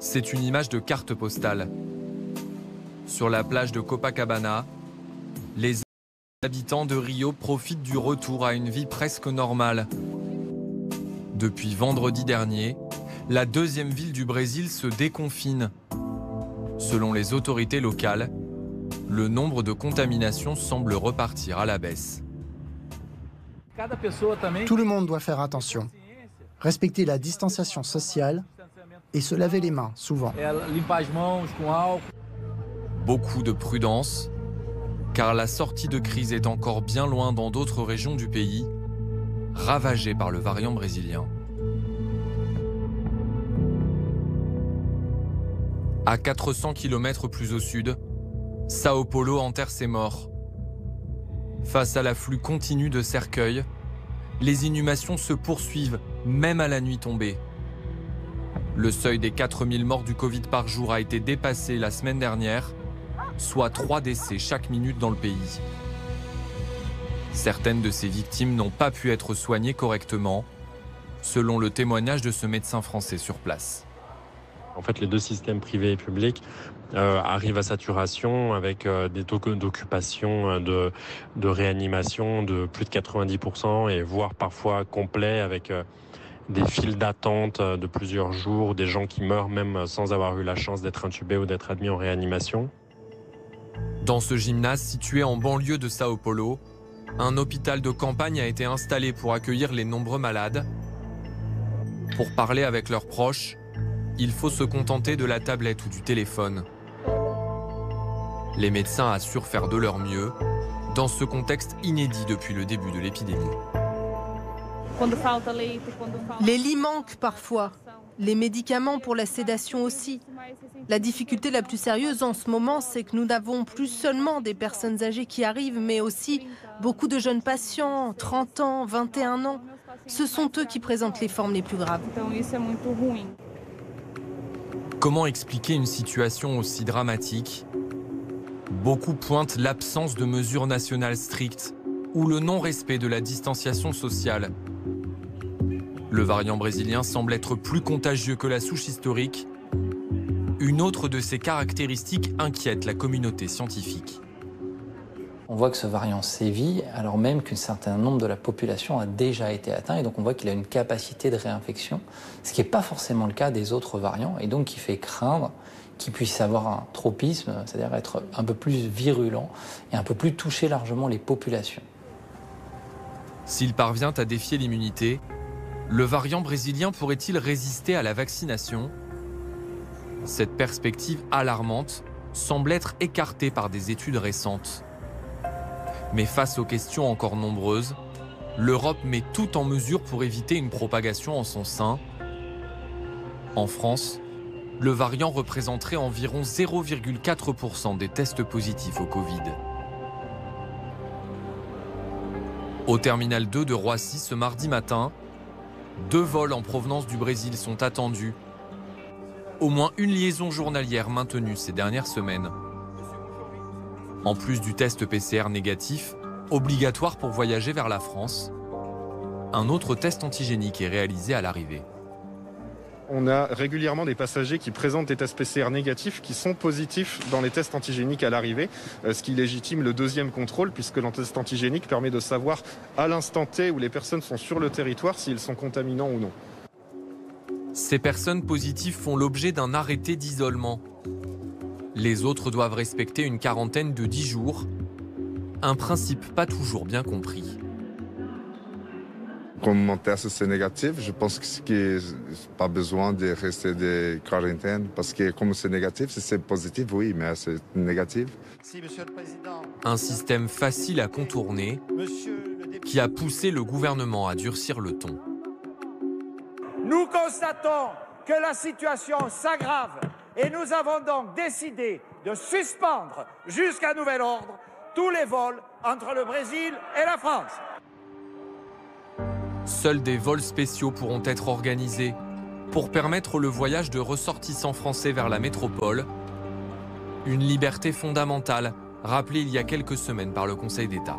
C'est une image de carte postale. Sur la plage de Copacabana, les habitants de Rio profitent du retour à une vie presque normale. Depuis vendredi dernier, la deuxième ville du Brésil se déconfine. Selon les autorités locales, le nombre de contaminations semble repartir à la baisse. Tout le monde doit faire attention, respecter la distanciation sociale et se laver les mains souvent. Beaucoup de prudence, car la sortie de crise est encore bien loin dans d'autres régions du pays, ravagées par le variant brésilien. À 400 km plus au sud, Sao Paulo enterre ses morts. Face à l'afflux continu de cercueils, les inhumations se poursuivent, même à la nuit tombée. Le seuil des 4000 morts du Covid par jour a été dépassé la semaine dernière, soit 3 décès chaque minute dans le pays. Certaines de ces victimes n'ont pas pu être soignées correctement, selon le témoignage de ce médecin français sur place. En fait, les deux systèmes privés et publics arrivent à saturation avec des taux d'occupation de réanimation de plus de 90% et voire parfois complets avec des files d'attente de plusieurs jours, des gens qui meurent même sans avoir eu la chance d'être intubés ou d'être admis en réanimation. Dans ce gymnase situé en banlieue de Sao Paulo, un hôpital de campagne a été installé pour accueillir les nombreux malades. Pour parler avec leurs proches, il faut se contenter de la tablette ou du téléphone. Les médecins assurent faire de leur mieux dans ce contexte inédit depuis le début de l'épidémie. Les lits manquent parfois, les médicaments pour la sédation aussi. La difficulté la plus sérieuse en ce moment, c'est que nous n'avons plus seulement des personnes âgées qui arrivent, mais aussi beaucoup de jeunes patients, 30 ans, 21 ans. Ce sont eux qui présentent les formes les plus graves. Comment expliquer une situation aussi dramatique ? Beaucoup pointent l'absence de mesures nationales strictes ou le non-respect de la distanciation sociale. Le variant brésilien semble être plus contagieux que la souche historique. Une autre de ses caractéristiques inquiète la communauté scientifique. On voit que ce variant sévit alors même qu'un certain nombre de la population a déjà été atteint et donc on voit qu'il a une capacité de réinfection, ce qui n'est pas forcément le cas des autres variants et donc qui fait craindre qu'il puisse avoir un tropisme, c'est-à-dire être un peu plus virulent et un peu plus toucher largement les populations. S'il parvient à défier l'immunité, le variant brésilien pourrait-il résister à la vaccination ? Cette perspective alarmante semble être écartée par des études récentes. Mais face aux questions encore nombreuses, l'Europe met tout en mesure pour éviter une propagation en son sein. En France, le variant représenterait environ 0,4% des tests positifs au Covid. Au terminal 2 de Roissy ce mardi matin, 2 vols en provenance du Brésil sont attendus. Au moins une liaison journalière maintenue ces dernières semaines. En plus du test PCR négatif, obligatoire pour voyager vers la France, un autre test antigénique est réalisé à l'arrivée. On a régulièrement des passagers qui présentent des tests PCR négatifs qui sont positifs dans les tests antigéniques à l'arrivée, ce qui légitime le deuxième contrôle puisque le test antigénique permet de savoir à l'instant T où les personnes sont sur le territoire s'ils sont contaminants ou non. Ces personnes positives font l'objet d'un arrêté d'isolement. Les autres doivent respecter une quarantaine de 10 jours, un principe pas toujours bien compris. Comme mon test c'est négatif, je pense qu'il n'y a pas besoin de rester de quarantaine parce que comme c'est négatif, si c'est positif, oui, mais c'est négatif. Un système facile à contourner qui a poussé le gouvernement à durcir le ton. Nous constatons que la situation s'aggrave et nous avons donc décidé de suspendre jusqu'à nouvel ordre tous les vols entre le Brésil et la France. Seuls des vols spéciaux pourront être organisés pour permettre le voyage de ressortissants français vers la métropole. Une liberté fondamentale rappelée il y a quelques semaines par le Conseil d'État.